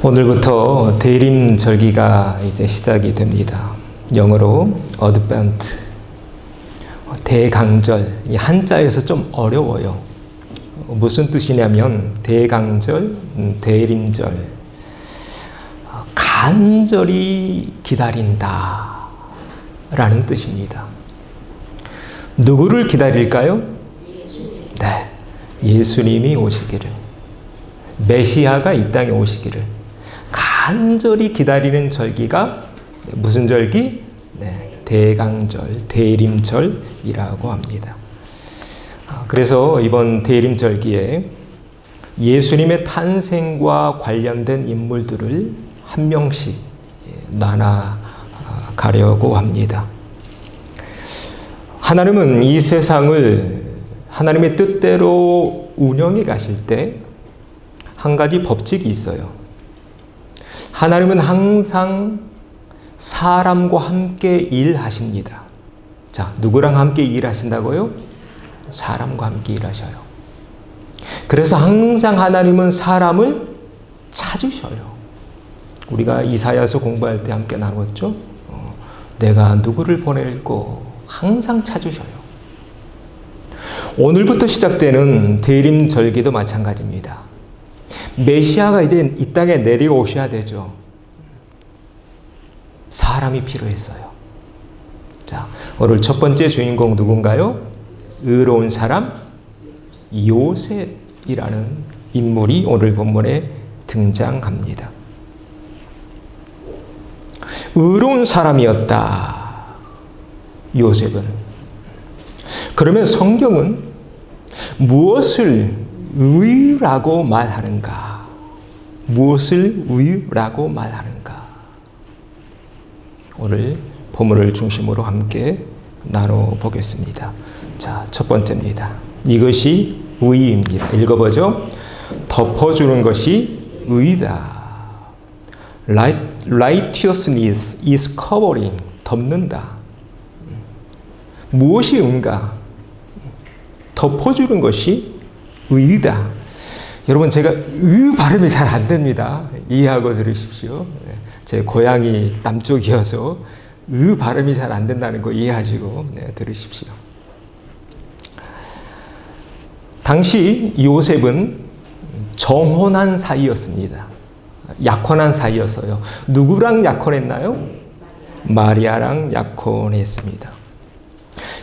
오늘부터 대림절기가 이제 시작이 됩니다. 영어로 Advent, 대강절. 이 한자에서 좀 어려워요. 무슨 뜻이냐면 대강절, 대림절, 간절히 기다린다 라는 뜻입니다. 누구를 기다릴까요? 네, 예수님이 오시기를, 메시아가 이 땅에 오시기를 간절히 기다리는 절기가 무슨 절기? 네, 대강절, 대림절이라고 합니다. 그래서 이번 대림절기에 예수님의 탄생과 관련된 인물들을 한 명씩 나눠가려고 합니다. 하나님은 이 세상을 하나님의 뜻대로 운영해 가실 때 한 가지 법칙이 있어요. 하나님은 항상 사람과 함께 일하십니다. 자, 누구랑 함께 일하신다고요? 사람과 함께 일하셔요. 그래서 항상 하나님은 사람을 찾으셔요. 우리가 이사야서 공부할 때 함께 나눴죠? 내가 누구를 보낼고 항상 찾으셔요. 오늘부터 시작되는 대림절기도 마찬가지입니다. 메시아가 이제 이 땅에 내려오셔야 되죠. 사람이 필요했어요. 자, 오늘 첫 번째 주인공 누군가요? 의로운 사람 요셉이라는 인물이 오늘 본문에 등장합니다. 의로운 사람이었다, 요셉은. 그러면 성경은 무엇을 의라고 말하는가? 무엇을 의라고 말하는가? 오늘 본문을 중심으로 함께 나눠보겠습니다. 자, 첫 번째입니다. 이것이 의입니다. 읽어보죠. 덮어주는 것이 의다. Righteousness is covering. 덮는다. 무엇이 의인가? 덮어주는 것이 의다. 여러분, 제가 의 발음이 잘 안 됩니다. 이해하고 들으십시오. 제 고향이 남쪽이어서 의 발음이 잘 안 된다는 거 이해하시고 들으십시오. 당시 요셉은 정혼한 사이였습니다. 약혼한 사이였어요. 누구랑 약혼했나요? 마리아랑 약혼했습니다.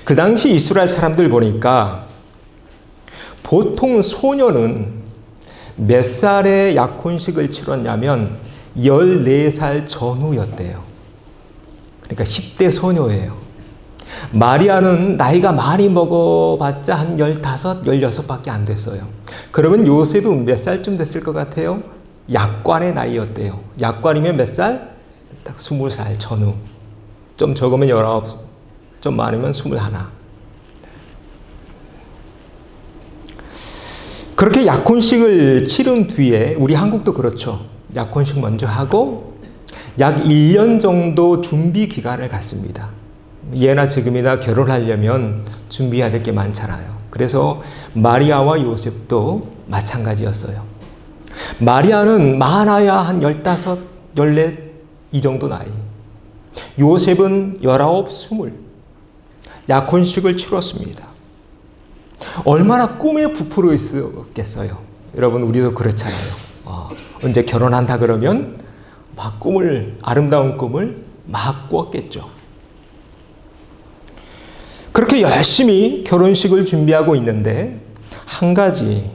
그 당시 이스라엘 사람들 보니까 보통 소녀는 몇 살에 약혼식을 치렀냐면 14살 전후였대요. 그러니까 10대 소녀예요. 마리아는 나이가 많이 먹어봤자 한 15, 16밖에 안 됐어요. 그러면 요셉은 몇 살쯤 됐을 것 같아요? 약관의 나이였대요. 약관이면 몇 살? 딱 20살 전후. 좀 적으면 19, 좀 많으면 21. 그렇게 약혼식을 치른 뒤에, 우리 한국도 그렇죠. 약혼식 먼저 하고 약 1년 정도 준비 기간을 갖습니다. 예나 지금이나 결혼하려면 준비해야 될 게 많잖아요. 그래서 마리아와 요셉도 마찬가지였어요. 마리아는 많아야 한 15, 14 이 정도 나이. 요셉은 19, 20. 약혼식을 치렀습니다. 얼마나 꿈에 부풀어 있었겠어요. 여러분, 우리도 그렇잖아요. 언제 결혼한다 그러면 막 아름다운 꿈을 막 꾸었겠죠. 그렇게 열심히 결혼식을 준비하고 있는데 한 가지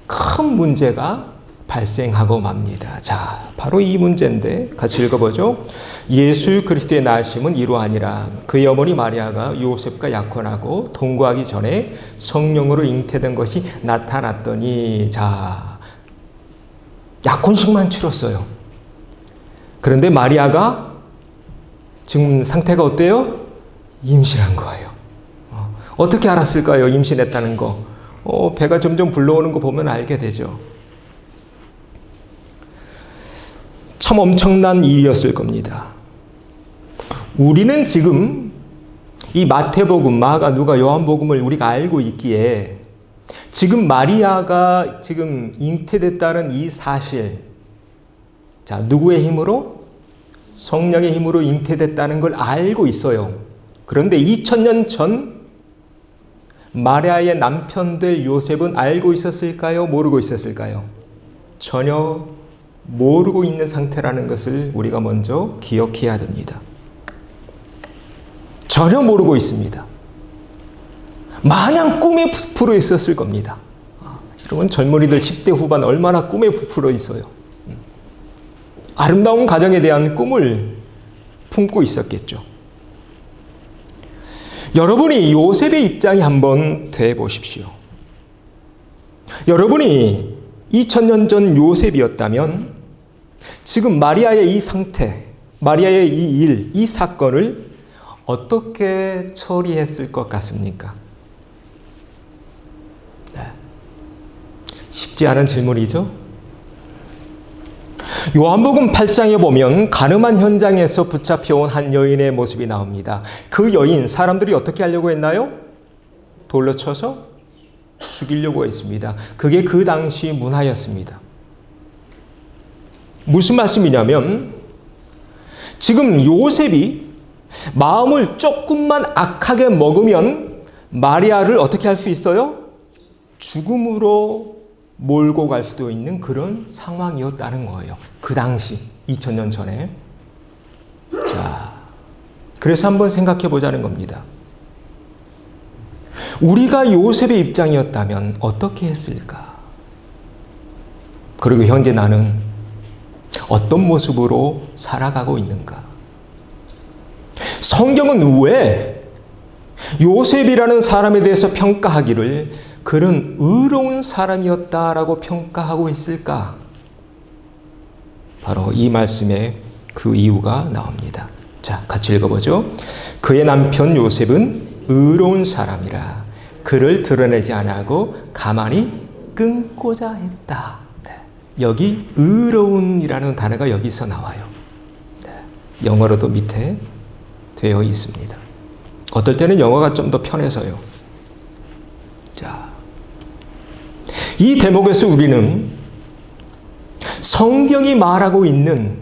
큰 문제가 발생하고 맙니다. 자, 바로 이 문제인데 같이 읽어보죠. 예수 그리스도의 나심은 이로 아니라 그의 어머니 마리아가 요셉과 약혼하고 동거하기 전에 성령으로 잉태된 것이 나타났더니. 자, 약혼식만 치렀어요. 그런데 마리아가 지금 상태가 어때요? 임신한 거예요. 어떻게 알았을까요? 임신했다는 거. 배가 점점 불러오는 거 보면 알게 되죠. 참 엄청난 일이었을 겁니다. 우리는 지금 이 마태복음, 마가, 누가, 요한복음을 우리가 알고 있기에 지금 마리아가 지금 잉태됐다는 이 사실, 자, 누구의 힘으로? 성령의 힘으로 잉태됐다는 걸 알고 있어요. 그런데 2000년 전 마리아의 남편 될 요셉은 알고 있었을까요? 모르고 있었을까요? 전혀 모르고 있는 상태라는 것을 우리가 먼저 기억해야 됩니다. 전혀 모르고 있습니다. 마냥 꿈에 부풀어 있었을 겁니다. 여러분, 젊은이들 10대 후반 얼마나 꿈에 부풀어 있어요. 아름다운 가정에 대한 꿈을 품고 있었겠죠. 여러분이 요셉의 입장이 한번 돼 보십시오. 여러분이 2000년 전 요셉이었다면 지금 마리아의 이 상태, 마리아의 이 일, 이 사건을 어떻게 처리했을 것 같습니까? 네. 쉽지 않은 질문이죠. 요한복음 8장에 보면 가늠한 현장에서 붙잡혀온 한 여인의 모습이 나옵니다. 그 여인, 사람들이 어떻게 하려고 했나요? 돌로 쳐서 죽이려고 했습니다. 그게 그 당시 문화였습니다. 무슨 말씀이냐면 지금 요셉이 마음을 조금만 악하게 먹으면 마리아를 어떻게 할 수 있어요? 죽음으로 몰고 갈 수도 있는 그런 상황이었다는 거예요. 그 당시 2000년 전에. 자, 그래서 한번 생각해 보자는 겁니다. 우리가 요셉의 입장이었다면 어떻게 했을까? 그리고 현재 나는 어떤 모습으로 살아가고 있는가? 성경은 왜 요셉이라는 사람에 대해서 평가하기를 그는 의로운 사람이었다라고 평가하고 있을까? 바로 이 말씀에 그 이유가 나옵니다. 자, 같이 읽어보죠. 그의 남편 요셉은 의로운 사람이라 그를 드러내지 않고 가만히 끊고자 했다. 네. 여기 의로운이라는 단어가 여기서 나와요. 네. 영어로도 밑에 되어 있습니다. 어떨 때는 영어가 좀 더 편해서요. 자, 이 대목에서 우리는 성경이 말하고 있는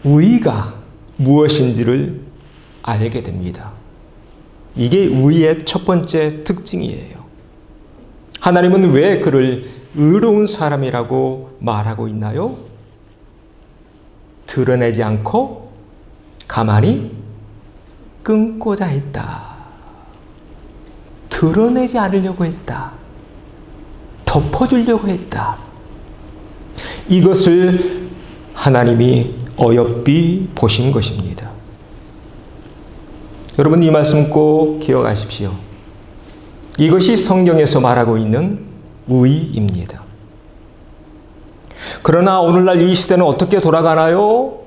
의가 무엇인지를 알게 됩니다. 이게 의의 첫 번째 특징이에요. 하나님은 왜 그를 의로운 사람이라고 말하고 있나요? 드러내지 않고 가만히 끊고자 했다. 드러내지 않으려고 했다. 덮어주려고 했다. 이것을 하나님이 어여삐 보신 것입니다. 여러분, 이 말씀 꼭 기억하십시오. 이것이 성경에서 말하고 있는 의입니다. 그러나 오늘날 이 시대는 어떻게 돌아가나요?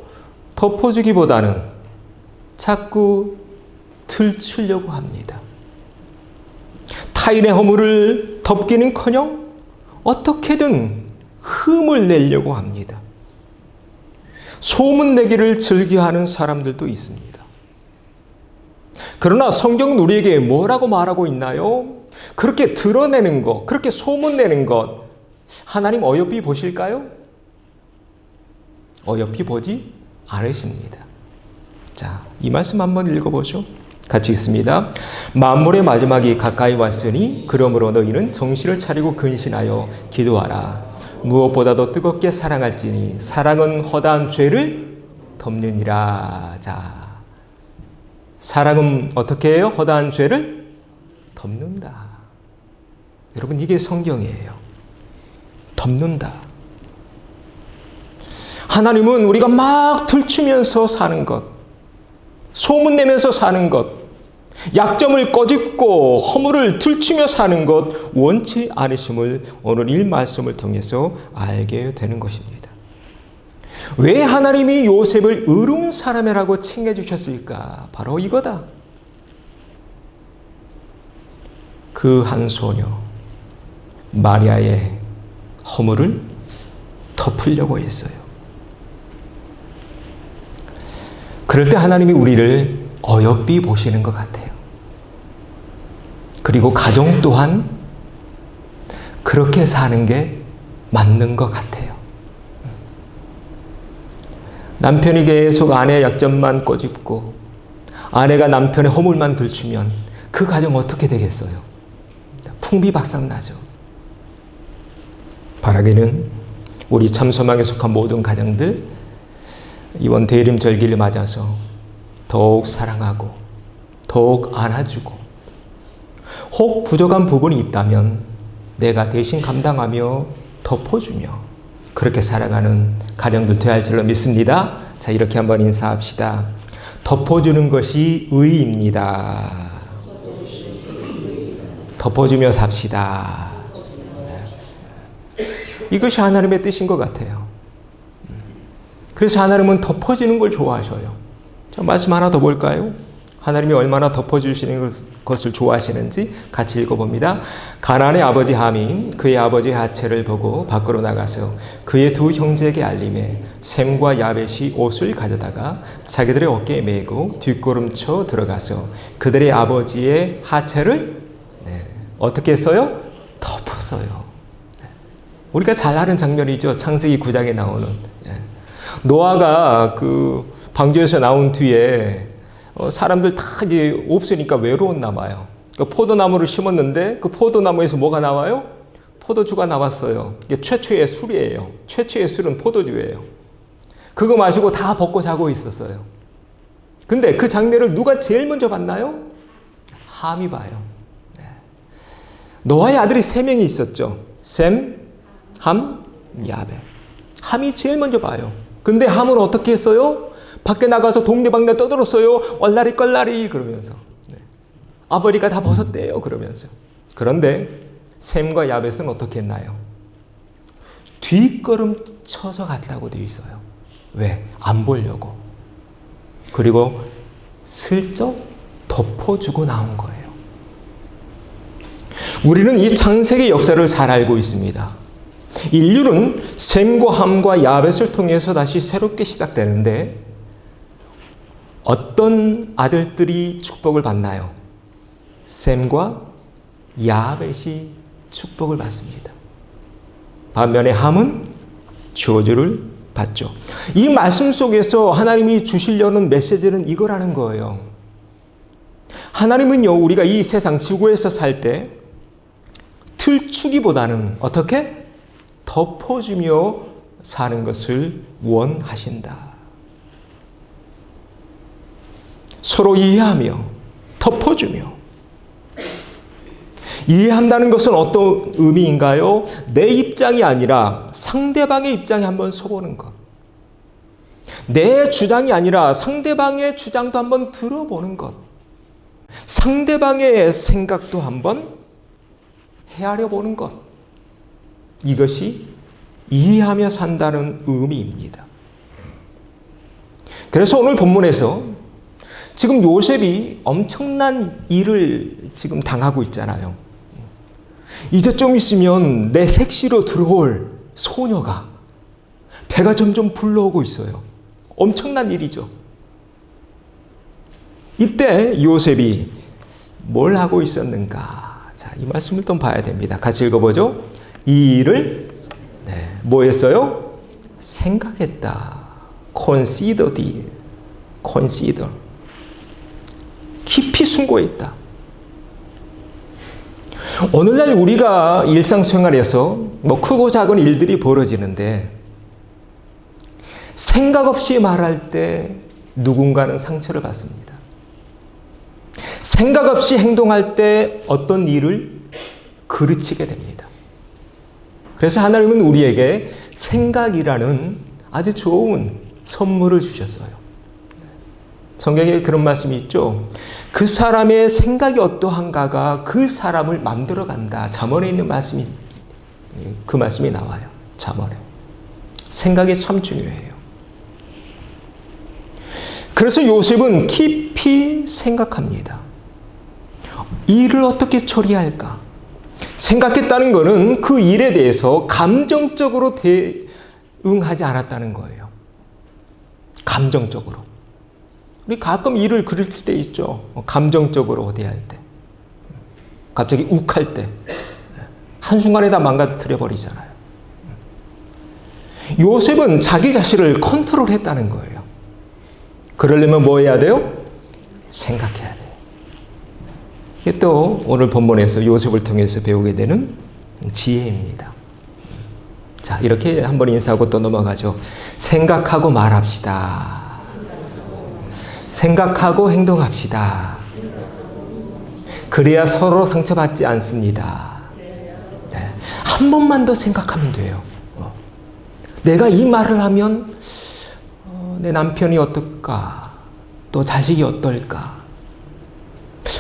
덮어주기보다는 자꾸 들추려고 합니다. 타인의 허물을 덮기는커녕 어떻게든 흠을 내려고 합니다. 소문내기를 즐겨하는 사람들도 있습니다. 그러나 성경은 우리에게 뭐라고 말하고 있나요? 그렇게 드러내는 것, 그렇게 소문내는 것, 하나님 어여삐 보실까요? 어여삐 보지 않으십니다. 자, 이 말씀 한번 읽어보죠. 같이 읽습니다. 만물의 마지막이 가까이 왔으니 그러므로 너희는 정신을 차리고 근신하여 기도하라. 무엇보다도 뜨겁게 사랑할지니 사랑은 허다한 죄를 덮느니라. 자, 사랑은 어떻게 해요? 허다한 죄를 덮는다. 여러분, 이게 성경이에요. 덮는다. 하나님은 우리가 막 들추면서 사는 것, 소문내면서 사는 것, 약점을 꺼집고 허물을 들추며 사는 것 원치 않으심을 오늘 이 말씀을 통해서 알게 되는 것입니다. 왜 하나님이 요셉을 의로운 사람이라고 칭해 주셨을까? 바로 이거다. 그 한 소녀 마리아의 허물을 덮으려고 했어요. 그럴 때 하나님이 우리를 어여삐 보시는 것 같아요. 그리고 가정 또한 그렇게 사는 게 맞는 것 같아요. 남편이 계속 아내의 약점만 꼬집고 아내가 남편의 허물만 들추면 그 가정 어떻게 되겠어요? 풍비박산나죠. 바라기는 우리 참소망에 속한 모든 가정들 이번 대림절기를 맞아서 더욱 사랑하고 더욱 안아주고 혹 부족한 부분이 있다면 내가 대신 감당하며 덮어주며 그렇게 살아가는 가정들 되어야 할 줄로 믿습니다. 자, 이렇게 한번 인사합시다. 덮어주는 것이 의입니다. 덮어주며 삽시다. 이것이 하나님의 뜻인 것 같아요. 그래서 하나님은 덮어주는 걸 좋아하셔요. 자, 말씀 하나 더 볼까요? 하나님이 얼마나 덮어주시는 것을 좋아하시는지 같이 읽어봅니다. 가나안의 아버지 함이 그의 아버지의 하체를 보고 밖으로 나가서 그의 두 형제에게 알림해 셈과 야벳이 옷을 가져다가 자기들의 어깨에 메고 뒷걸음쳐 들어가서 그들의 아버지의 하체를 어떻게 했어요? 덮었어요. 우리가 잘 아는 장면이죠. 창세기 9장에 나오는 노아가 그 방주에서 나온 뒤에 사람들 다 이제 없으니까 외로웠나 봐요. 그러니까 포도나무를 심었는데 그 포도나무에서 뭐가 나와요? 포도주가 나왔어요. 이게 최초의 술이에요. 최초의 술은 포도주예요. 그거 마시고 다 벗고 자고 있었어요. 근데 그 장면을 누가 제일 먼저 봤나요? 함이 봐요. 노아의 아들이 3명이 있었죠. 셈, 함, 야벳. 함이 제일 먼저 봐요. 근데 함은 어떻게 했어요? 밖에 나가서 동네방네 떠들었어요. 얼라리 껄라리 그러면서. 아버지가 다 벗었대요 그러면서. 그런데 셈과 야벳은 어떻게 했나요? 뒷걸음 쳐서 갔다고 되어 있어요. 왜? 안 보려고. 그리고 슬쩍 덮어주고 나온 거예요. 우리는 이 창세기 역사를 잘 알고 있습니다. 인류는 셈과 함과 야벳을 통해서 다시 새롭게 시작되는데 어떤 아들들이 축복을 받나요? 셈과 야벳이 축복을 받습니다. 반면에 함은 저주를 받죠. 이 말씀 속에서 하나님이 주시려는 메시지는 이거라는 거예요. 하나님은요, 우리가 이 세상 지구에서 살 때 틀추기보다는 어떻게? 덮어주며 사는 것을 원하신다. 서로 이해하며 덮어주며. 이해한다는 것은 어떤 의미인가요? 내 입장이 아니라 상대방의 입장에 한번 서보는 것. 내 주장이 아니라 상대방의 주장도 한번 들어보는 것. 상대방의 생각도 한번 헤아려 보는 것. 이것이 이해하며 산다는 의미입니다. 그래서 오늘 본문에서 지금 요셉이 엄청난 일을 지금 당하고 있잖아요. 이제 좀 있으면 내 색시로 들어올 소녀가 배가 점점 불러오고 있어요. 엄청난 일이죠. 이때 요셉이 뭘 하고 있었는가? 자, 이 말씀을 좀 봐야 됩니다. 같이 읽어보죠. 이 일을 뭐 했어요? 생각했다. consider. 깊이 순고했다. 오늘날 우리가 일상생활에서 뭐 크고 작은 일들이 벌어지는데 생각 없이 말할 때 누군가는 상처를 받습니다. 생각 없이 행동할 때 어떤 일을 그르치게 됩니다. 그래서 하나님은 우리에게 생각이라는 아주 좋은 선물을 주셨어요. 성경에 그런 말씀이 있죠. 그 사람의 생각이 어떠한가가 그 사람을 만들어간다. 잠언에 있는 말씀이, 그 말씀이 나와요. 잠언에. 생각이 참 중요해요. 그래서 요셉은 깊이 생각합니다. 이 일을 어떻게 처리할까? 생각했다는 것은 그 일에 대해서 감정적으로 대응하지 않았다는 거예요. 감정적으로. 우리 가끔 일을 그르칠 때 있죠. 감정적으로 대할 때. 갑자기 욱할 때. 한순간에 다 망가뜨려 버리잖아요. 요셉은 자기 자신을 컨트롤했다는 거예요. 그러려면 뭐 해야 돼요? 생각해야 돼요. 이게 또 오늘 본문에서 요셉을 통해서 배우게 되는 지혜입니다. 자, 이렇게 한번 인사하고 또 넘어가죠. 생각하고 말합시다. 생각하고 행동합시다. 그래야 서로 상처받지 않습니다. 네. 한 번만 더 생각하면 돼요. 내가 이 말을 하면 내 남편이 어떨까? 또 자식이 어떨까?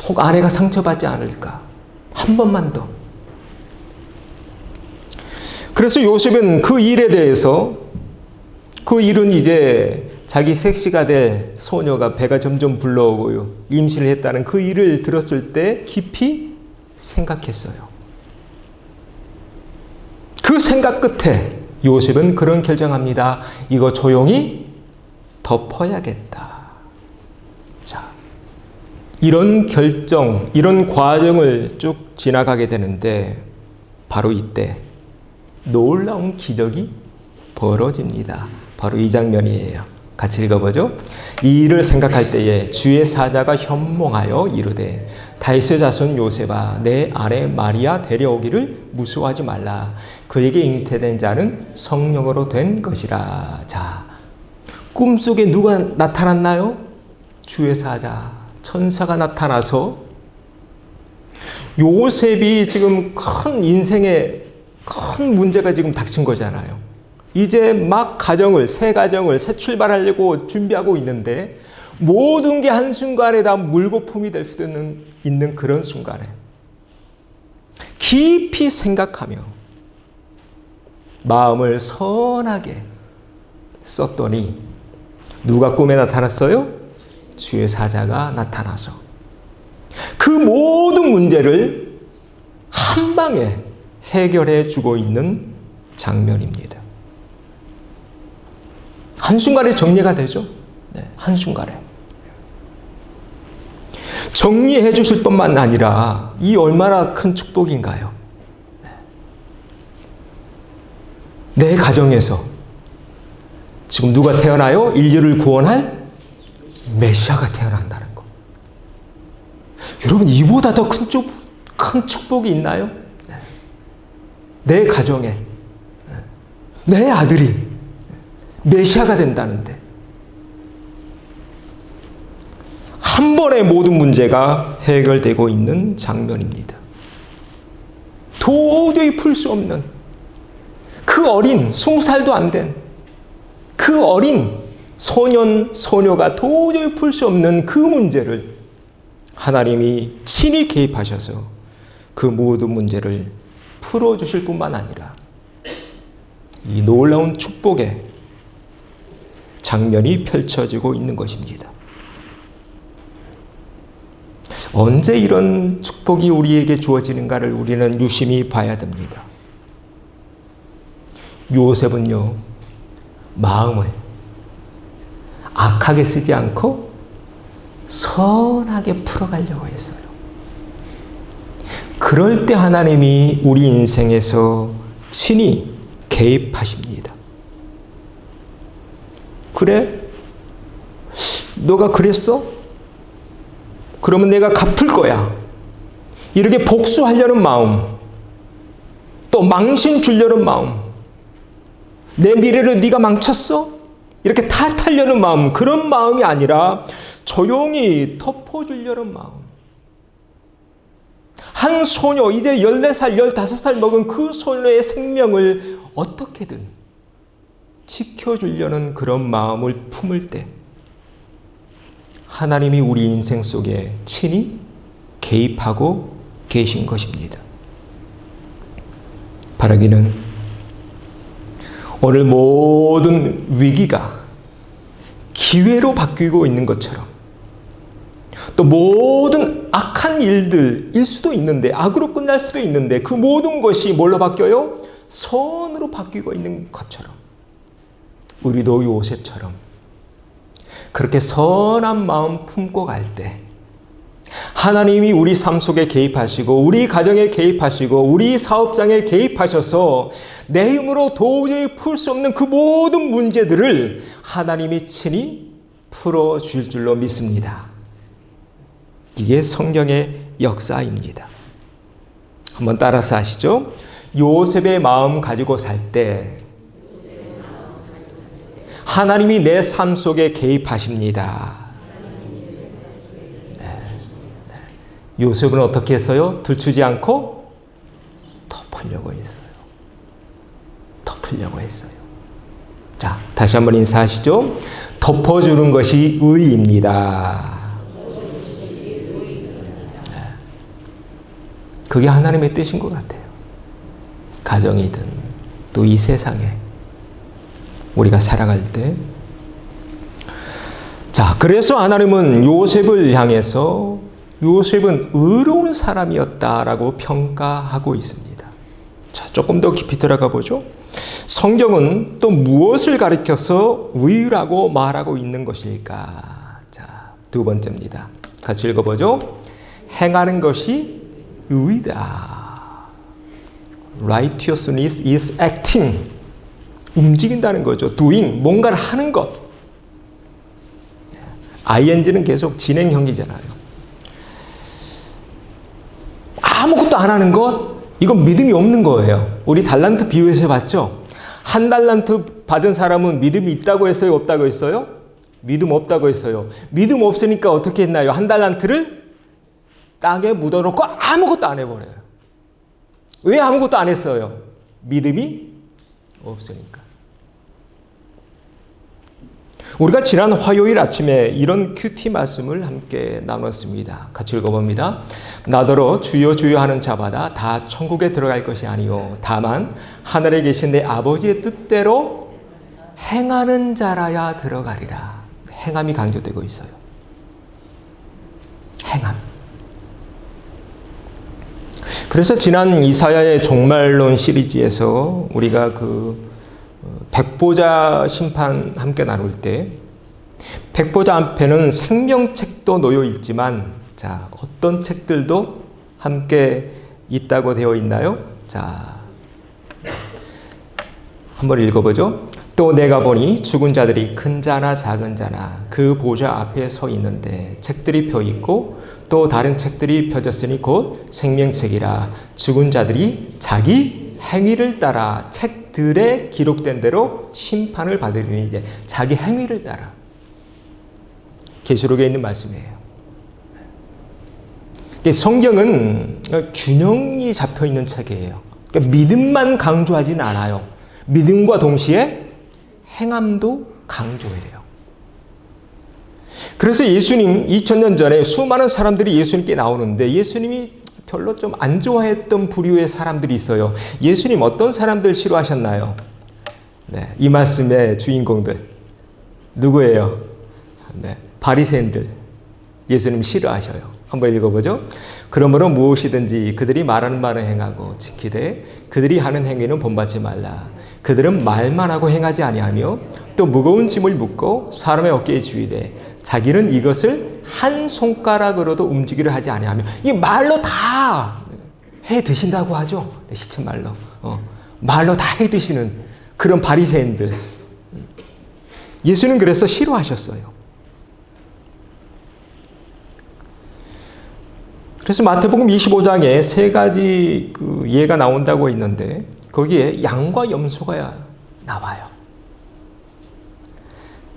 혹 아내가 상처받지 않을까? 한 번만 더. 그래서 요셉은 그 일에 대해서, 그 일은 이제 자기 색시가 될 소녀가 배가 점점 불러오고요, 임신을 했다는 그 일을 들었을 때 깊이 생각했어요. 그 생각 끝에 요셉은 그런 결정합니다. 이거 조용히 덮어야겠다. 자, 이런 결정, 이런 과정을 쭉 지나가게 되는데 바로 이때 놀라운 기적이 벌어집니다. 바로 이 장면이에요. 같이 읽어보죠. 이 일을 생각할 때에 주의 사자가 현몽하여 이르되 다윗의 자손 요셉아 내 아내 마리아 데려오기를 무수하지 말라. 그에게 잉태된 자는 성령으로 된 것이라. 자, 꿈속에 누가 나타났나요? 주의 사자, 천사가 나타나서 요셉이 지금 큰 인생에 큰 문제가 지금 닥친 거잖아요. 이제 막 새 가정을 새 출발하려고 준비하고 있는데 모든 게 한순간에 다 물거품이 될 수도 있는 그런 순간에 깊이 생각하며 마음을 선하게 썼더니 누가 꿈에 나타났어요? 주의 사자가 나타나서 그 모든 문제를 한 방에 해결해 주고 있는 장면입니다. 한순간에 정리가 되죠. 네, 한순간에. 정리해 주실 뿐만 아니라 이 얼마나 큰 축복인가요? 내 가정에서 지금 누가 태어나요? 인류를 구원할 메시아가 태어난다는 거. 여러분, 이보다 더 큰 축복이 있나요? 내 가정에 내 아들이 메시아가 된다는데 한 번에 모든 문제가 해결되고 있는 장면입니다. 도저히 풀 수 없는 그 어린 20살도 안 된 그 어린 소녀가 도저히 풀 수 없는 그 문제를 하나님이 친히 개입하셔서 그 모든 문제를 풀어주실 뿐만 아니라 이 놀라운 축복의 장면이 펼쳐지고 있는 것입니다. 언제 이런 축복이 우리에게 주어지는가를 우리는 유심히 봐야 됩니다. 요셉은요, 마음을 악하게 쓰지 않고 선하게 풀어가려고 했어요. 그럴 때 하나님이 우리 인생에서 친히 개입하십니다. 그래? 너가 그랬어? 그러면 내가 갚을 거야. 이렇게 복수하려는 마음, 또 망신 주려는 마음, 내 미래를 네가 망쳤어? 이렇게 탓하려는 마음, 그런 마음이 아니라 조용히 덮어주려는 마음. 한 소녀, 이제 14살, 15살 먹은 그 소녀의 생명을 어떻게든 지켜주려는 그런 마음을 품을 때 하나님이 우리 인생 속에 친히 개입하고 계신 것입니다. 바라기는 오늘 모든 위기가 기회로 바뀌고 있는 것처럼 또 모든 악한 일들일 수도 있는데, 악으로 끝날 수도 있는데 그 모든 것이 뭘로 바뀌어요? 선으로 바뀌고 있는 것처럼 우리도 요셉처럼 그렇게 선한 마음 품고 갈 때 하나님이 우리 삶 속에 개입하시고 우리 가정에 개입하시고 우리 사업장에 개입하셔서 내 힘으로 도저히 풀 수 없는 그 모든 문제들을 하나님이 친히 풀어줄 줄로 믿습니다. 이게 성경의 역사입니다. 한번 따라서 하시죠. 요셉의 마음 가지고 살 때 하나님이 내 삶 속에 개입하십니다. 요셉은 어떻게 했어요? 들추지 않고 덮으려고 했어요. 덮으려고 했어요. 자, 다시 한번 인사하시죠. 덮어주는 것이 의입니다. 그게 하나님의 뜻인 것 같아요. 가정이든 또 이 세상에 우리가 살아갈 때. 자, 그래서 하나님은 요셉을 향해서 요셉은 의로운 사람이었다라고 평가하고 있습니다. 자, 조금 더 깊이 들어가 보죠. 성경은 또 무엇을 가리켜서 의라고 말하고 있는 것일까? 자, 두 번째입니다. 같이 읽어보죠. 행하는 것이 의다. Righteousness is acting. 움직인다는 거죠. doing, 뭔가를 하는 것. ing는 계속 진행형이잖아요. 아무것도 안 하는 것, 이건 믿음이 없는 거예요. 우리 달란트 비유에서 봤죠? 한 달란트 받은 사람은 믿음이 있다고 했어요? 없다고 했어요? 믿음 없다고 했어요. 믿음 없으니까 어떻게 했나요? 한 달란트를 땅에 묻어놓고 아무것도 안 해버려요. 왜 아무것도 안 했어요? 믿음이 없으니까. 우리가 지난 화요일 아침에 이런 큐티 말씀을 함께 나눴습니다. 같이 읽어봅니다. 나더러 주여 주여 하는 자마다 다 천국에 들어갈 것이 아니요 다만 하늘에 계신 내 아버지의 뜻대로 행하는 자라야 들어가리라. 행함이 강조되고 있어요. 행함. 그래서 지난 이사야의 종말론 시리즈에서 우리가 백보자 심판 함께 나눌 때 백보자 앞에는 생명책도 놓여 있지만 자, 어떤 책들도 함께 있다고 되어 있나요? 자, 한번 읽어보죠. 또 내가 보니 죽은 자들이 큰 자나 작은 자나 그 보좌 앞에 서 있는데 책들이 펴 있고 또 다른 책들이 펴졌으니 곧 생명책이라 죽은 자들이 자기 행위를 따라 책들에 기록된 대로 심판을 받으리니 이제 자기 행위를 따라. 계시록에 있는 말씀이에요. 성경은 균형이 잡혀 있는 책이에요. 그러니까 믿음만 강조하진 않아요. 믿음과 동시에 행함도 강조해요. 그래서 예수님 2000년 전에 수많은 사람들이 예수님께 나오는데 예수님이 별로 좀 안 좋아했던 부류의 사람들이 있어요. 예수님 어떤 사람들 싫어하셨나요? 네, 이 말씀의 주인공들 누구예요? 네, 바리새인들 예수님 싫어하셔요. 한번 읽어보죠. 그러므로 무엇이든지 그들이 말하는 말을 행하고 지키되 그들이 하는 행위는 본받지 말라. 그들은 말만 하고 행하지 아니하며 또 무거운 짐을 묻고 사람의 어깨에 쥐이되 자기는 이것을 한 손가락으로도 움직이려 하지 아니하며 이 말로 다 해 드신다고 하죠. 시쳇말로 말로 다 해 드시는 그런 바리새인들 예수는 그래서 싫어하셨어요. 그래서 마태복음 25장에 세 가지 예가 나온다고 했는데 거기에 양과 염소가 나와요.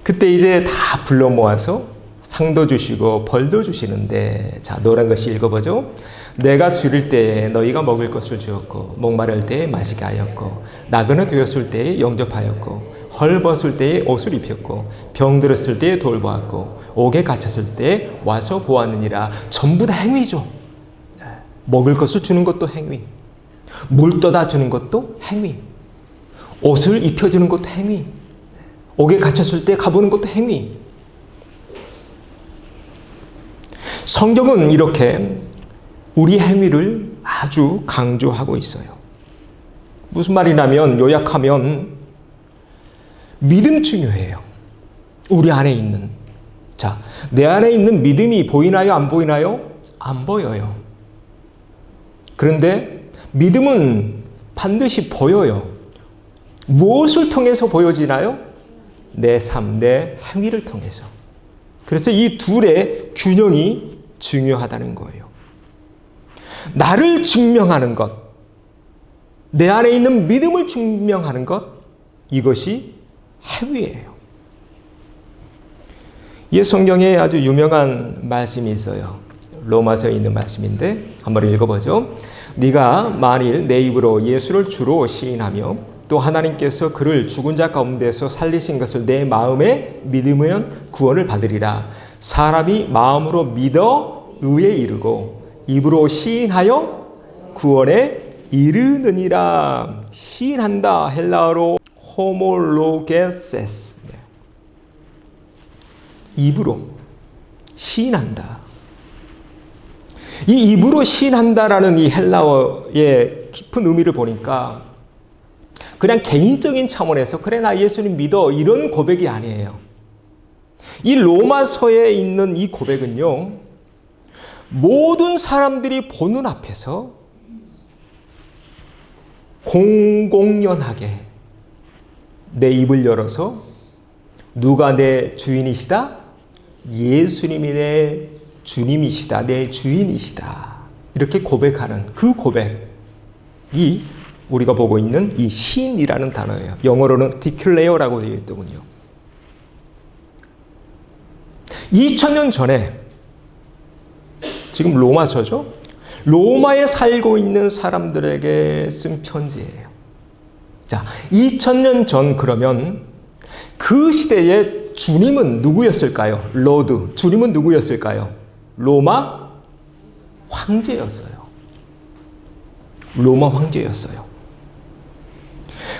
그때 이제 다 불러 모아서 상도 주시고 벌도 주시는데 자, 노란 것이 읽어보죠. 내가 줄일 때에 너희가 먹을 것을 주었고 목마를 때에 마시게 하였고 나그네 되었을 때에 영접하였고 헐벗을 때에 옷을 입혔고 병들었을 때에 돌보았고 옥에 갇혔을 때에 와서 보았느니라. 전부 다 행위죠. 먹을 것을 주는 것도 행위, 물 떠다 주는 것도 행위, 옷을 입혀주는 것도 행위, 옥에 갇혔을 때 가보는 것도 행위. 성경은 이렇게 우리 행위를 아주 강조하고 있어요. 무슨 말이냐면 요약하면 믿음 중요해요. 우리 안에 있는 자, 내 안에 있는 믿음이 보이나요? 안 보이나요? 안 보여요. 그런데 믿음은 반드시 보여요. 무엇을 통해서 보여지나요? 내 삶, 내 행위를 통해서. 그래서 이 둘의 균형이 중요하다는 거예요. 나를 증명하는 것, 내 안에 있는 믿음을 증명하는 것, 이것이 행위예요. 이 성경에 아주 유명한 말씀이 있어요. 로마서에 있는 말씀인데 한번 읽어보죠. 네가 만일 내 입으로 예수를 주로 시인하며 또 하나님께서 그를 죽은 자 가운데서 살리신 것을 내 마음에 믿으면 구원을 받으리라. 사람이 마음으로 믿어 의에 이르고 입으로 시인하여 구원에 이르느니라. 시인한다, 헬라어로 호몰로게세스. 입으로 시인한다. 이 입으로 시인한다라는 이 헬라어의 깊은 의미를 보니까 그냥 개인적인 차원에서 그래 나 예수님 믿어 이런 고백이 아니에요. 이 로마서에 있는 이 고백은요, 모든 사람들이 보는 앞에서 공공연하게 내 입을 열어서 누가 내 주인이시다? 예수님이 내 주님이시다. 내 주인이시다. 이렇게 고백하는 그 고백이 우리가 보고 있는 이 시인이라는 단어예요. 영어로는 declare라고 되어 있더군요. 2000년 전에, 지금 로마서죠? 로마에 살고 있는 사람들에게 쓴 편지예요. 자, 2000년 전 그러면 그 시대의 주님은 누구였을까요? 로드. 주님은 누구였을까요? 로마 황제였어요. 로마 황제였어요.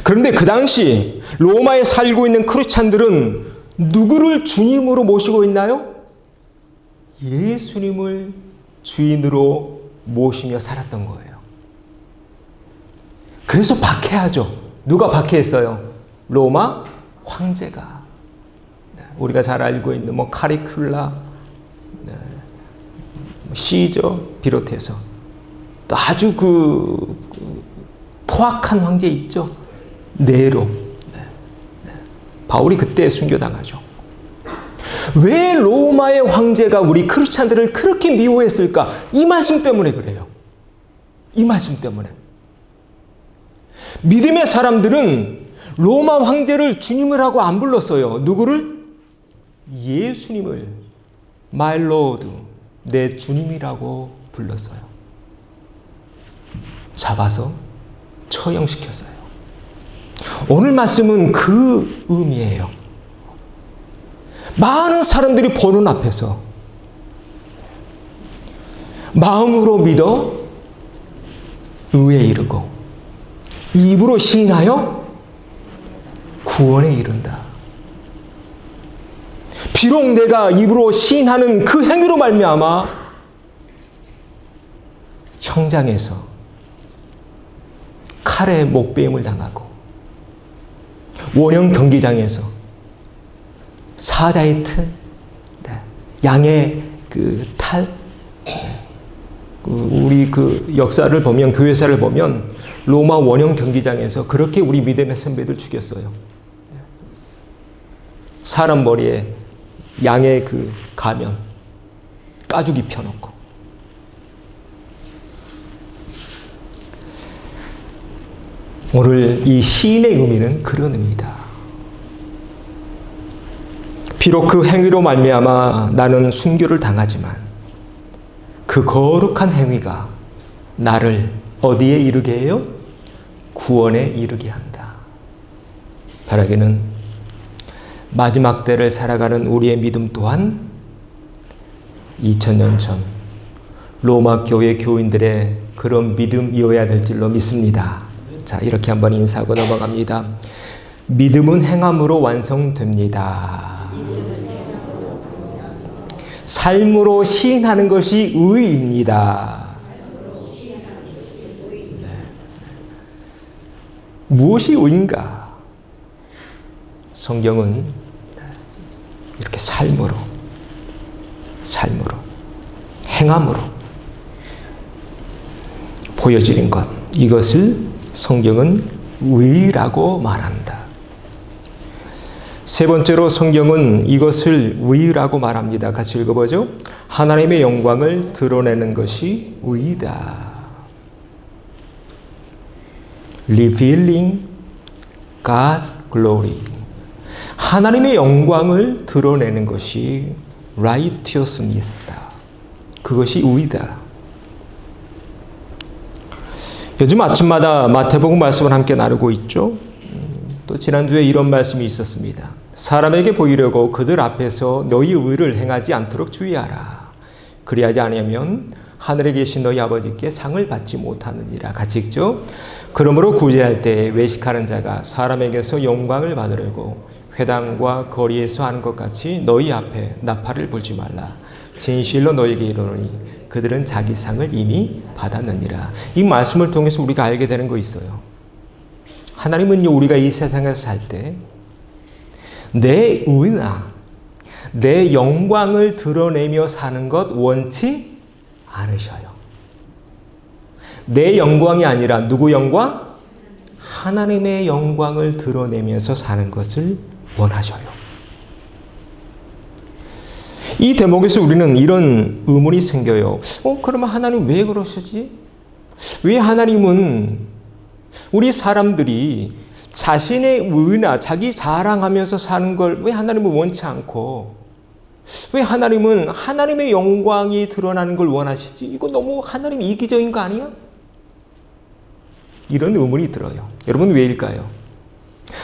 그런데 그 당시 로마에 살고 있는 크리스찬들은 누구를 주님으로 모시고 있나요? 예수님을 주인으로 모시며 살았던 거예요. 그래서 박해하죠. 누가 박해했어요? 로마 황제가. 우리가 잘 알고 있는 뭐 카리큘라, 시저 비롯해서 또 아주 그 포악한 황제 있죠. 네로. 바울이 그때 순교당하죠. 왜 로마의 황제가 우리 크리스찬들을 그렇게 미워했을까? 이 말씀 때문에 그래요. 이 말씀 때문에. 믿음의 사람들은 로마 황제를 주님을 하고 안 불렀어요. 누구를? 예수님을 My Lord, 내 주님이라고 불렀어요. 잡아서 처형시켰어요. 오늘 말씀은 그 의미예요. 많은 사람들이 보는 앞에서 마음으로 믿어 의에 이르고 입으로 시인하여 구원에 이른다. 비록 내가 입으로 시인하는 그 행위로 말미암아 형장에서 칼에 목베임을 당하고 원형 경기장에서 사자의 틀, 양의 그 탈, 우리 그 역사를 보면, 교회사를 보면 로마 원형 경기장에서 그렇게 우리 믿음의 선배들 죽였어요. 사람 머리에 양의 그 가면 까죽이 펴놓고. 오늘 이 시인의 의미는 그런 의미다. 비록 그 행위로 말미암아 나는 순교를 당하지만 그 거룩한 행위가 나를 어디에 이르게 해요? 구원에 이르게 한다. 바라기는 마지막 때를 살아가는 우리의 믿음 또한 2000년 전 로마 교회 교인들의 그런 믿음이어야 될 줄로 믿습니다. 자, 이렇게 한번 인사하고 넘어갑니다. 믿음은 행함으로 완성됩니다. 삶으로 시인하는 것이 의입니다. 네. 무엇이 의인가? 성경은 이렇게 삶으로, 행함으로 보여지는 것. 이것을 성경은 의라고 말한다. 세 번째로 성경은 이것을 의라고 말합니다. 같이 읽어보죠. 하나님의 영광을 드러내는 것이 의다. Revealing God's glory. 하나님의 영광을 드러내는 것이 righteousness다. 그것이 의다. 요즘 아침마다 마태복음 말씀을 함께 나누고 있죠. 또 지난주에 이런 말씀이 있었습니다. 사람에게 보이려고 그들 앞에서 너희 의를 행하지 않도록 주의하라. 그리하지 않으면 하늘에 계신 너희 아버지께 상을 받지 못하느니라. 같이 읽죠. 그러므로 구제할 때 외식하는 자가 사람에게서 영광을 받으려고 회당과 거리에서 하는 것 같이 너희 앞에 나팔을 불지 말라. 진실로 너희에게 이르노니 그들은 자기 상을 이미 받았느니라. 이 말씀을 통해서 우리가 알게 되는 거 있어요. 하나님은요, 우리가 이 세상에서 살 때 내 의나 내 영광을 드러내며 사는 것 원치 않으셔요. 내 영광이 아니라 누구 영광? 하나님의 영광을 드러내면서 사는 것을 원하셔요. 이 대목에서 우리는 이런 의문이 생겨요. 그러면 하나님 왜 그러시지? 왜 하나님은 우리 사람들이 자신의 의나 자기 자랑하면서 사는 걸 왜 하나님은 원치 않고 왜 하나님은 하나님의 영광이 드러나는 걸 원하시지? 이거 너무 하나님 이기적인 거 아니야? 이런 의문이 들어요. 여러분 왜일까요?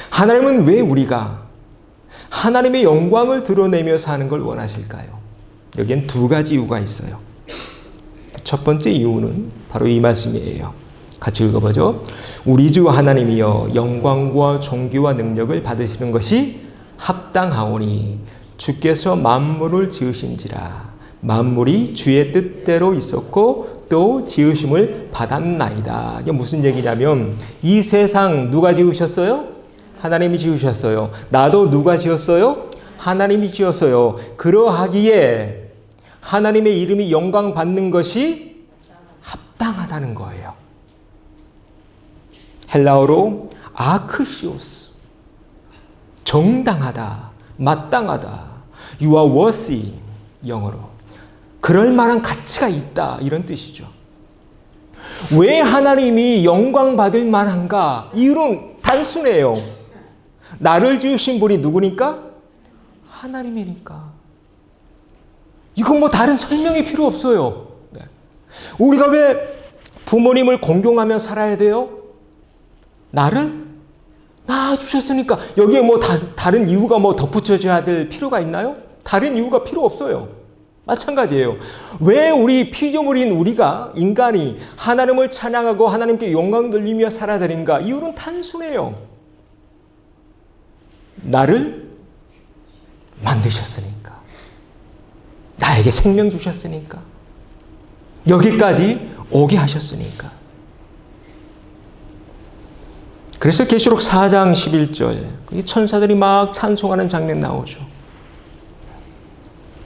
하나님은 왜 우리가 하나님의 영광을 드러내며 사는 걸 원하실까요? 여기엔 두 가지 이유가 있어요. 첫 번째 이유는 바로 이 말씀이에요. 같이 읽어보죠. 우리 주 하나님이여 영광과 존귀와 능력을 받으시는 것이 합당하오니 주께서 만물을 지으신지라 만물이 주의 뜻대로 있었고 또 지으심을 받았나이다. 이게 무슨 얘기냐면 이 세상 누가 지으셨어요? 하나님이 지으셨어요. 나도 누가 지었어요? 하나님이 지었어요. 그러하기에 하나님의 이름이 영광 받는 것이 합당하다는 거예요. 헬라어로 아크시오스, 정당하다, 마땅하다, you are worthy, 영어로 그럴 만한 가치가 있다, 이런 뜻이죠. 왜 하나님이 영광 받을 만한가? 이유는 단순해요. 나를 지으신 분이 누구니까? 하나님이니까. 이건 뭐 다른 설명이 필요 없어요. 우리가 왜 부모님을 공경하며 살아야 돼요? 나를 낳아주셨으니까. 여기에 뭐 다른 이유가 뭐 덧붙여져야 될 필요가 있나요? 다른 이유가 필요 없어요. 마찬가지예요. 왜 우리 피조물인 우리가 인간이 하나님을 찬양하고 하나님께 영광 돌리며 살아야 되는가? 이유는 단순해요. 나를 만드셨으니까. 나에게 생명 주셨으니까. 여기까지 오게 하셨으니까. 그래서 계시록 4장 11절 천사들이 막 찬송하는 장면 나오죠.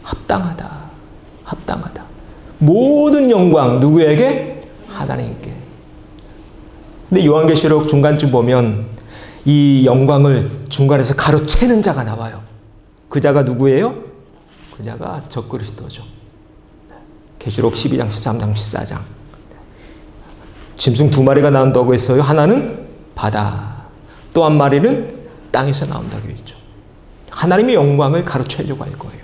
합당하다. 합당하다. 모든 영광 누구에게? 하나님께. 근데 요한계시록 중간쯤 보면 이 영광을 중간에서 가로채는 자가 나와요. 그 자가 누구예요? 그 자가 적그리스도죠. 계시록 12장, 13장, 14장. 짐승 두 마리가 나온다고 했어요. 하나는 바다, 또 한 마리는 땅에서 나온다고 했죠. 하나님의 영광을 가로채려고 할 거예요.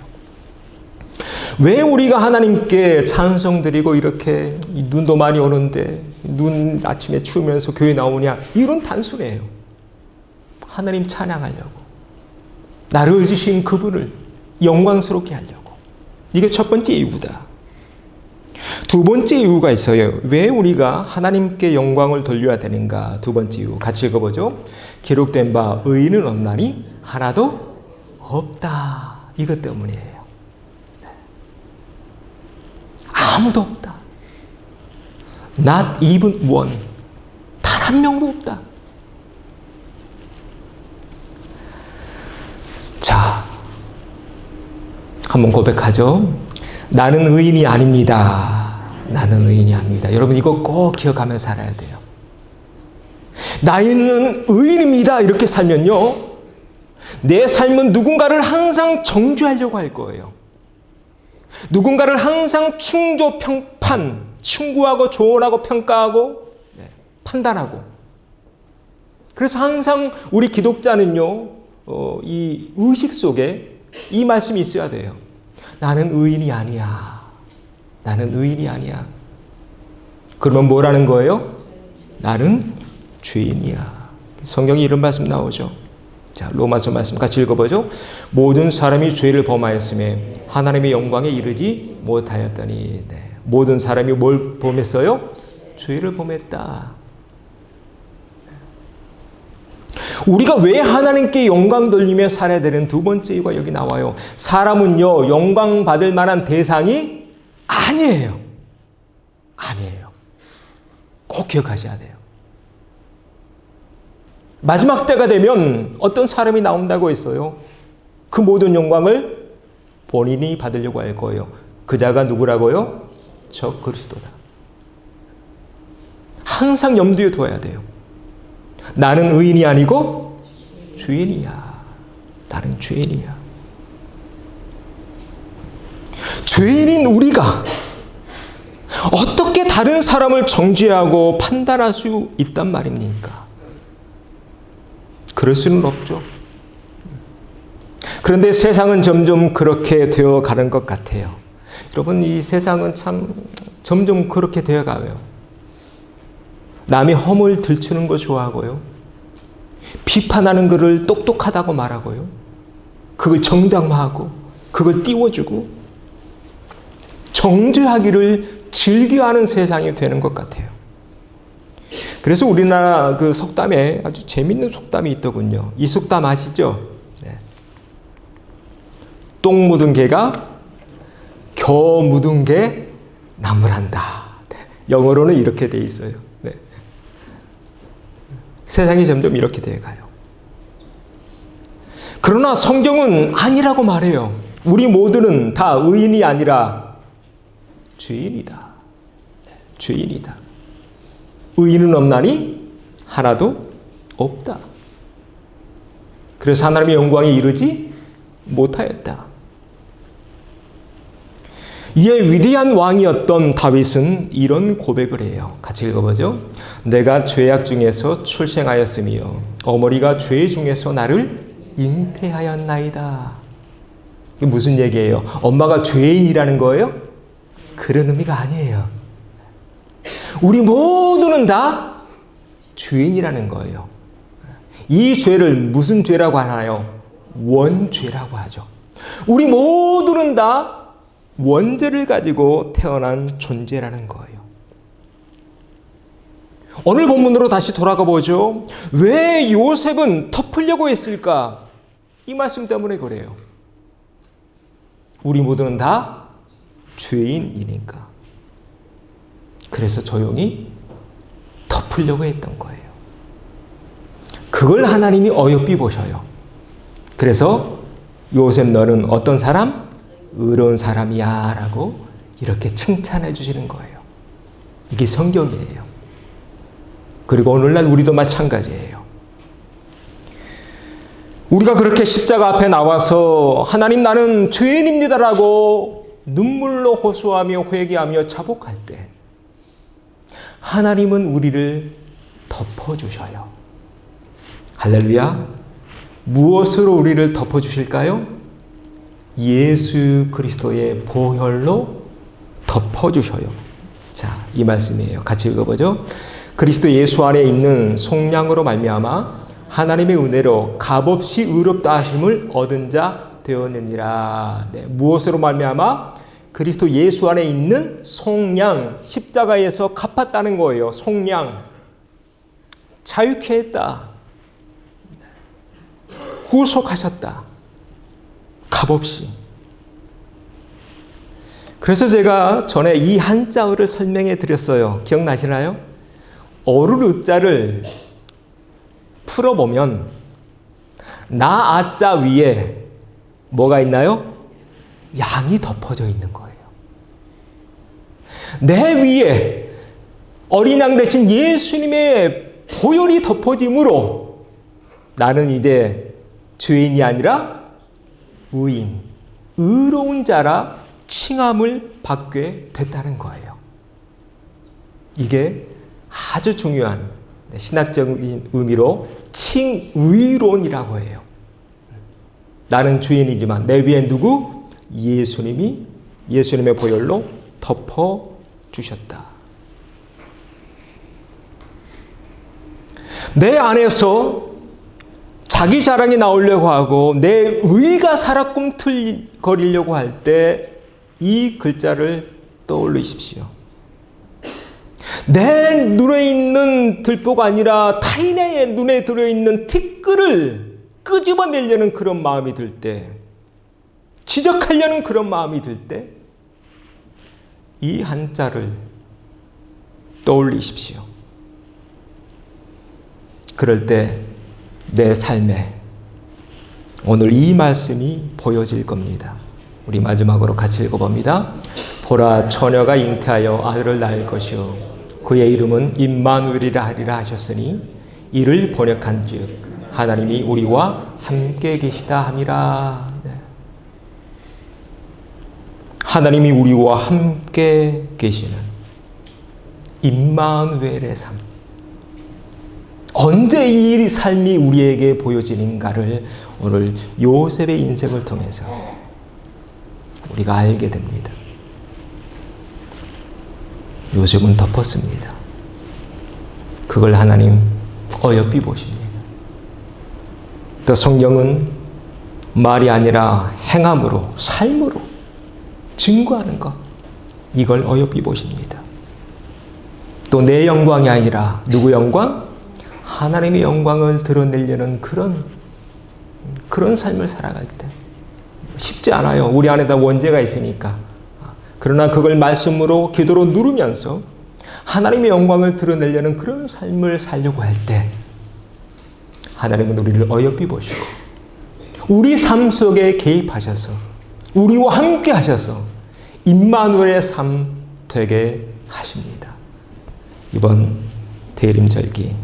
왜 우리가 하나님께 찬송 드리고 이렇게 눈도 많이 오는데 눈 아침에 추우면서 교회 나오냐? 이유는 단순해요. 하나님 찬양하려고. 나를 지으신 그분을 영광스럽게 하려고. 이게 첫 번째 이유다. 두 번째 이유가 있어요. 왜 우리가 하나님께 영광을 돌려야 되는가? 두 번째 이유 같이 읽어보죠. 기록된 바 의인은 없나니 하나도 없다. 이것 때문이에요. 아무도 없다. Not even one. 단 한 명도 없다. 자, 한번 고백하죠. 나는 의인이 아닙니다. 나는 의인이 아닙니다. 여러분 이거 꼭 기억하며 살아야 돼요. 나는 의인입니다. 이렇게 살면요, 내 삶은 누군가를 항상 정죄하려고 할 거예요. 누군가를 항상 충조평판, 충고하고 조언하고 평가하고 판단하고. 그래서 항상 우리 기독자는요, 이 의식 속에 이 말씀이 있어야 돼요. 나는 의인이 아니야. 나는 의인이 아니야. 그러면 뭐라는 거예요? 나는 죄인이야. 성경에 이런 말씀 나오죠. 자, 로마서 말씀 같이 읽어보죠. 모든 사람이 죄를 범하였음에 하나님의 영광에 이르지 못하였더니. 네. 모든 사람이 뭘 범했어요? 죄를 범했다. 우리가 왜 하나님께 영광 돌리며 살아야 되는 두 번째 이유가 여기 나와요. 사람은요, 영광 받을 만한 대상이 아니에요. 아니에요. 꼭 기억하셔야 돼요. 마지막 때가 되면 어떤 사람이 나온다고 했어요. 그 모든 영광을 본인이 받으려고 할 거예요. 그 자가 누구라고요? 저 그리스도다. 항상 염두에 둬야 돼요. 나는 의인이 아니고 죄인이야. 나는 죄인이야. 죄인인 우리가 어떻게 다른 사람을 정죄하고 판단할 수 있단 말입니까? 그럴 수는 없죠. 그런데 세상은 점점 그렇게 되어 가는 것 같아요. 여러분, 이 세상은 참 점점 그렇게 되어 가요. 남의 허물 들추는 거 좋아하고요. 비판하는 것을 똑똑하다고 말하고요. 그걸 정당화하고 그걸 띄워주고 정죄하기를 즐겨하는 세상이 되는 것 같아요. 그래서 우리나라 그 속담에 아주 재밌는 속담이 있더군요. 이 속담 아시죠? 네. 똥 묻은 개가 겨 묻은 개 나무란다. 영어로는 이렇게 돼 있어요. 네. 세상이 점점 이렇게 돼가요. 그러나 성경은 아니라고 말해요. 우리 모두는 다 의인이 아니라 죄인이다. 죄인이다. 의인은 없나니 하나도 없다. 그래서 하나님의 영광에 이르지 못하였다. 이에 위대한 왕이었던 다윗은 이런 고백을 해요. 같이 읽어보죠. 내가 죄악 중에서 출생하였으며 어머니가 죄 중에서 나를 잉태하였나이다. 이게 무슨 얘기예요? 엄마가 죄인이라는 거예요? 그런 의미가 아니에요. 우리 모두는 다 죄인이라는 거예요. 이 죄를 무슨 죄라고 하나요? 원죄라고 하죠. 우리 모두는 다 원죄를 가지고 태어난 존재라는 거예요. 오늘 본문으로 다시 돌아가 보죠. 왜 요셉은 덮으려고 했을까? 이 말씀 때문에 그래요. 우리 모두는 다 죄인이니까. 그래서 조용히 덮으려고 했던 거예요. 그걸 하나님이 어여삐 보셔요. 그래서 요셉 너는 어떤 사람? 의로운 사람이야 라고 이렇게 칭찬해 주시는 거예요. 이게 성경이에요. 그리고 오늘날 우리도 마찬가지예요. 우리가 그렇게 십자가 앞에 나와서 하나님 나는 죄인입니다라고 눈물로 호소하며 회개하며 자복할 때 하나님은 우리를 덮어주셔요. 할렐루야. 무엇으로 우리를 덮어주실까요? 예수 그리스도의 보혈로 덮어주셔요. 자, 이 말씀이에요. 같이 읽어보죠. 그리스도 예수 안에 있는 속량으로 말미암아 하나님의 은혜로 값없이 의롭다 하심을 얻은 자 되었느니라. 네, 무엇으로 말미암아? 그리스도 예수 안에 있는 속량, 십자가에서 갚았다는 거예요. 속량. 자유케 했다. 후속하셨다. 값없이. 그래서 제가 전에 이 한자어를 설명해 드렸어요. 기억나시나요? 어를 의자를 풀어보면 나 아자 위에 뭐가 있나요? 양이 덮어져 있는 거예요. 내 위에 어린 양 대신 예수님의 보혈이 덮어짐으로 나는 이제 죄인이 아니라 의인, 의로운 자라 칭함을 받게 됐다는 거예요. 이게 아주 중요한 신학적인 의미로 칭의론이라고 해요. 나는 죄인이지만 내 위에 누구? 예수님이 예수님의 보혈로 덮어주셨다. 내 안에서 자기 자랑이 나오려고 하고 내 의가 살아꿈틀거리려고 할 때 이 글자를 떠올리십시오. 내 눈에 있는 들보가 아니라 타인의 눈에 들어있는 티끌을 끄집어내려는 그런 마음이 들 때, 지적하려는 그런 마음이 들 때 이 한자를 떠올리십시오. 그럴 때 내 삶에 오늘 이 말씀이 보여질 겁니다. 우리 마지막으로 같이 읽어봅니다. 보라, 처녀가 잉태하여 아들을 낳을 것이요 그의 이름은 임마누엘이라 하리라 하셨으니 이를 번역한즉 하나님이 우리와 함께 계시다 함이라. 하나님이 우리와 함께 계시는 임마누엘의 삶. 언제 이 삶이 우리에게 보여지는가를 오늘 요셉의 인생을 통해서 우리가 알게 됩니다. 요셉은 덮었습니다. 그걸 하나님 어여삐 보십니다. 또 성경은 말이 아니라 행함으로, 삶으로 증거하는 것, 이걸 어여삐 보십니다. 또 내 영광이 아니라 누구 영광? 하나님의 영광을 드러내려는 그런 삶을 살아갈 때 쉽지 않아요. 우리 안에다 원죄가 있으니까. 그러나 그걸 말씀으로 기도로 누르면서 하나님의 영광을 드러내려는 그런 삶을 살려고 할 때 하나님은 우리를 어여삐 보시고 우리 삶 속에 개입하셔서 우리와 함께 하셔서 임마누엘의 삶 되게 하십니다. 이번 대림절기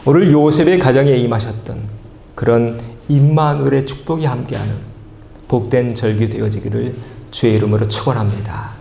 오늘 요셉의 가정에 임하셨던 그런 임마누엘의 축복이 함께하는 복된 절기 되어지기를 주의 이름으로 축원합니다.